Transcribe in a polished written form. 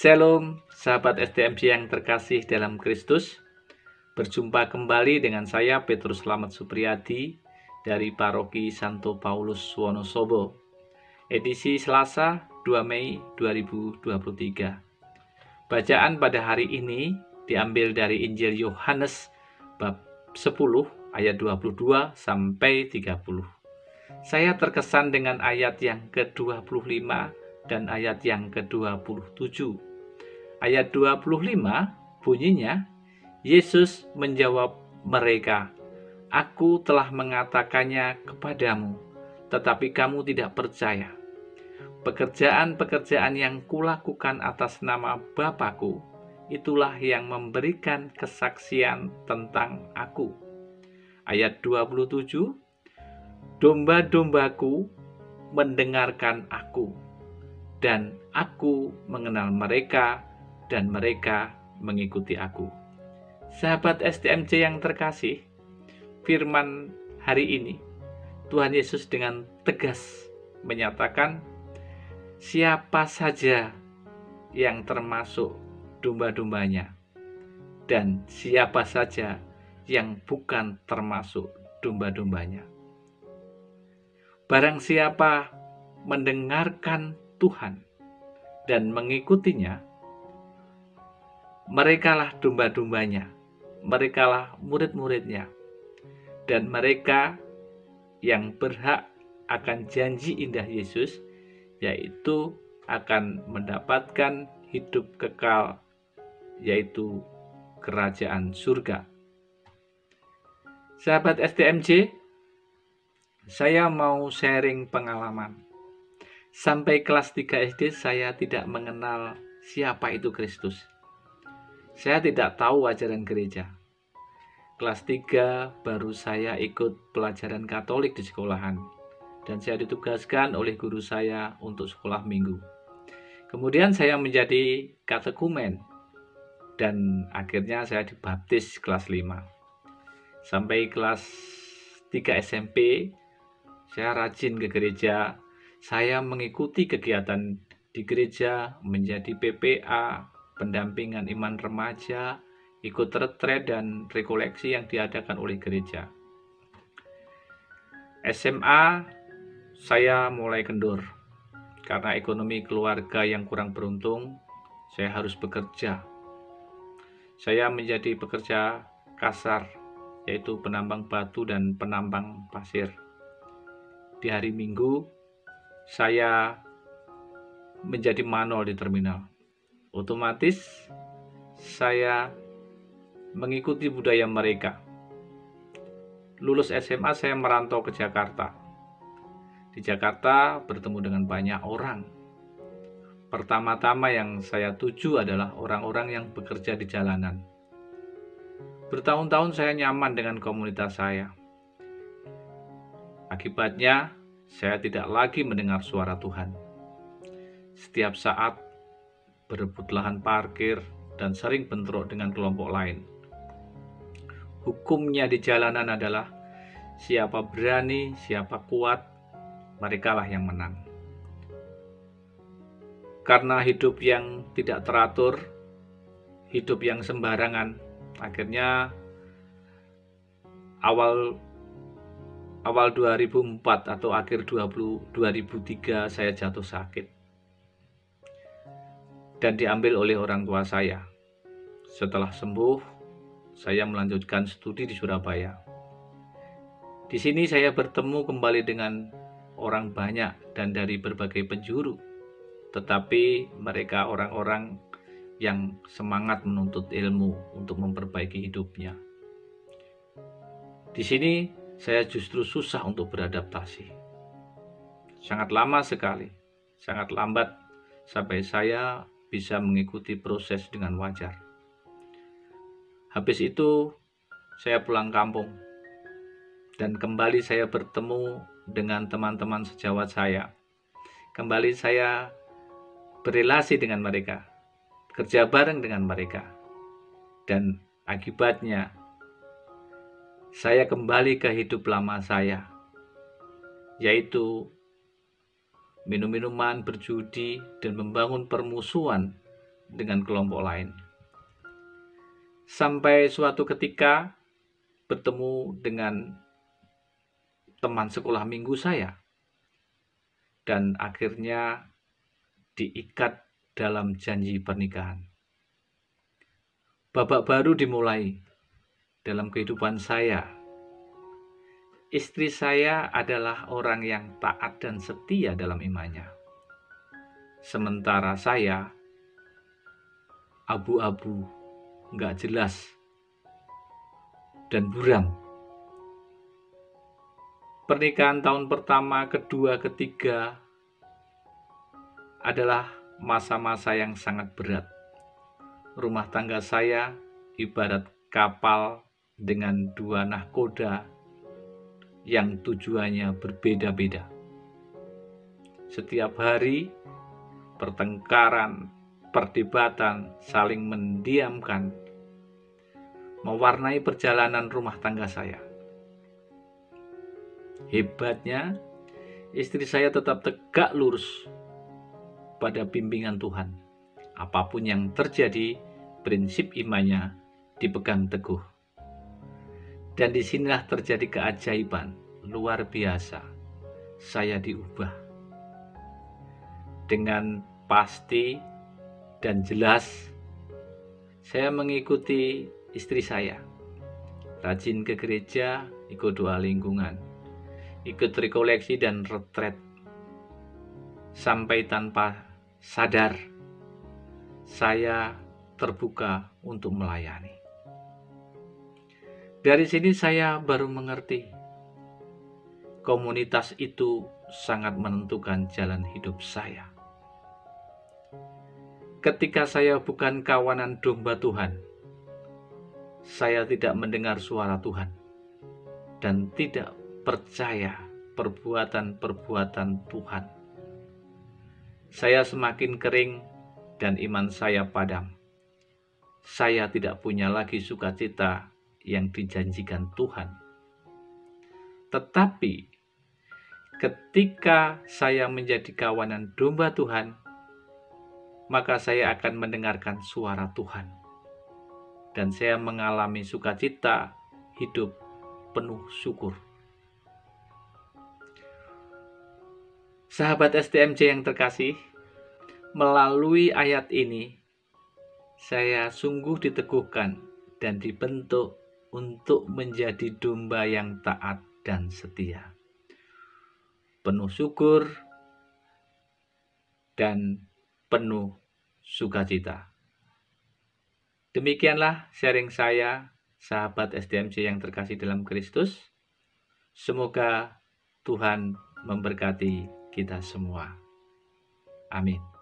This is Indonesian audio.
Shalom, sahabat STMJ yang terkasih dalam Kristus. Berjumpa kembali dengan saya Petrus Slamet Supriyadi dari Paroki Santo Paulus Wonosobo. Edisi Selasa 2 Mei 2023. Bacaan pada hari ini diambil dari Injil Yohanes bab 10 ayat 22 sampai 30. Saya terkesan dengan ayat yang ke-25 dan ayat yang ke-27. Ayat 25 bunyinya, Yesus menjawab mereka, "Aku telah mengatakannya kepadamu, tetapi kamu tidak percaya. Pekerjaan-pekerjaan yang kulakukan atas nama Bapa-Ku, itulah yang memberikan kesaksian tentang Aku." Ayat 27, "Domba-dombaku mendengarkan Aku, dan Aku mengenal mereka, dan mereka mengikuti Aku." Sahabat STMJ yang terkasih, firman hari ini, Tuhan Yesus dengan tegas menyatakan, siapa saja yang termasuk domba-dombanya, dan siapa saja yang bukan termasuk domba-dombanya. Barang siapa mendengarkan Tuhan dan mengikutinya, merekalah domba-dombanya, merekalah murid-muridnya, dan mereka yang berhak akan janji indah Yesus, yaitu akan mendapatkan hidup kekal, yaitu kerajaan surga. Sahabat STMJ, saya mau sharing pengalaman. Sampai kelas 3 SD saya tidak mengenal siapa itu Kristus. Saya tidak tahu ajaran gereja. Kelas 3 baru saya ikut pelajaran Katolik di sekolahan, dan saya ditugaskan oleh guru saya untuk sekolah minggu. Kemudian saya menjadi katekumen, dan akhirnya saya dibaptis kelas 5. Sampai kelas 3 SMP, saya rajin ke gereja. Saya mengikuti kegiatan di gereja, menjadi PPA, pendampingan iman remaja, ikut retret dan rekoleksi yang diadakan oleh gereja. SMA, saya mulai kendur. Karena ekonomi keluarga yang kurang beruntung, saya harus bekerja. Saya menjadi pekerja kasar, yaitu penambang batu dan penambang pasir. Di hari Minggu, saya menjadi manol di terminal. Otomatis saya mengikuti budaya mereka. Lulus SMA, saya merantau ke Jakarta. Di Jakarta bertemu dengan banyak orang. Pertama-tama yang saya tuju adalah orang-orang yang bekerja di jalanan. Bertahun-tahun saya nyaman dengan komunitas saya. Akibatnya, saya tidak lagi mendengar suara Tuhan. Setiap saat berebut lahan parkir dan sering bentrok dengan kelompok lain. Hukumnya di jalanan adalah siapa berani, siapa kuat, merekalah yang menang. Karena hidup yang tidak teratur, hidup yang sembarangan, akhirnya awal 2004 atau akhir 2003 saya jatuh sakit dan diambil oleh orang tua saya. Setelah sembuh, saya melanjutkan studi di Surabaya. Di sini saya bertemu kembali dengan orang banyak dan dari berbagai penjuru, tetapi mereka orang-orang yang semangat menuntut ilmu untuk memperbaiki hidupnya. Di sini saya justru susah untuk beradaptasi. Sangat lama sekali, sangat lambat sampai saya bisa mengikuti proses dengan wajar. Habis itu, saya pulang kampung, dan kembali saya bertemu dengan teman-teman sejawat saya. Kembali saya berelasi dengan mereka, kerja bareng dengan mereka, dan akibatnya saya kembali ke hidup lama saya, yaitu minum-minuman, berjudi, dan membangun permusuhan dengan kelompok lain. Sampai suatu ketika bertemu dengan teman sekolah minggu saya, dan akhirnya diikat dalam janji pernikahan. Babak baru dimulai dalam kehidupan saya. Istri saya adalah orang yang taat dan setia dalam imannya. Sementara saya abu-abu, nggak jelas, dan buram. Pernikahan tahun pertama, kedua, ketiga adalah masa-masa yang sangat berat. Rumah tangga saya ibarat kapal dengan 2 nahkoda yang tujuannya berbeda-beda. Setiap hari pertengkaran, perdebatan, saling mendiamkan mewarnai perjalanan rumah tangga saya. Hebatnya, istri saya tetap tegak lurus pada bimbingan Tuhan. Apapun yang terjadi, prinsip imannya dipegang teguh. Dan disinilah terjadi keajaiban luar biasa. Saya diubah. Dengan pasti dan jelas, saya mengikuti istri saya. Rajin ke gereja, ikut doa lingkungan, ikut rekoleksi dan retret. Sampai tanpa sadar, saya terbuka untuk melayani. Dari sini saya baru mengerti, komunitas itu sangat menentukan jalan hidup saya. Ketika saya bukan kawanan domba Tuhan, saya tidak mendengar suara Tuhan dan tidak percaya perbuatan-perbuatan Tuhan. Saya semakin kering dan iman saya padam. Saya tidak punya lagi sukacita yang dijanjikan Tuhan. Tetapi ketika saya menjadi kawanan domba Tuhan, maka saya akan mendengarkan suara Tuhan. Dan saya mengalami sukacita, hidup penuh syukur. Sahabat STMJ yang terkasih, melalui ayat ini, saya sungguh diteguhkan dan dibentuk untuk menjadi domba yang taat dan setia, penuh syukur dan penuh sukacita. Demikianlah sharing saya, sahabat STMJ yang terkasih dalam Kristus. Semoga Tuhan memberkati kita semua. Amin.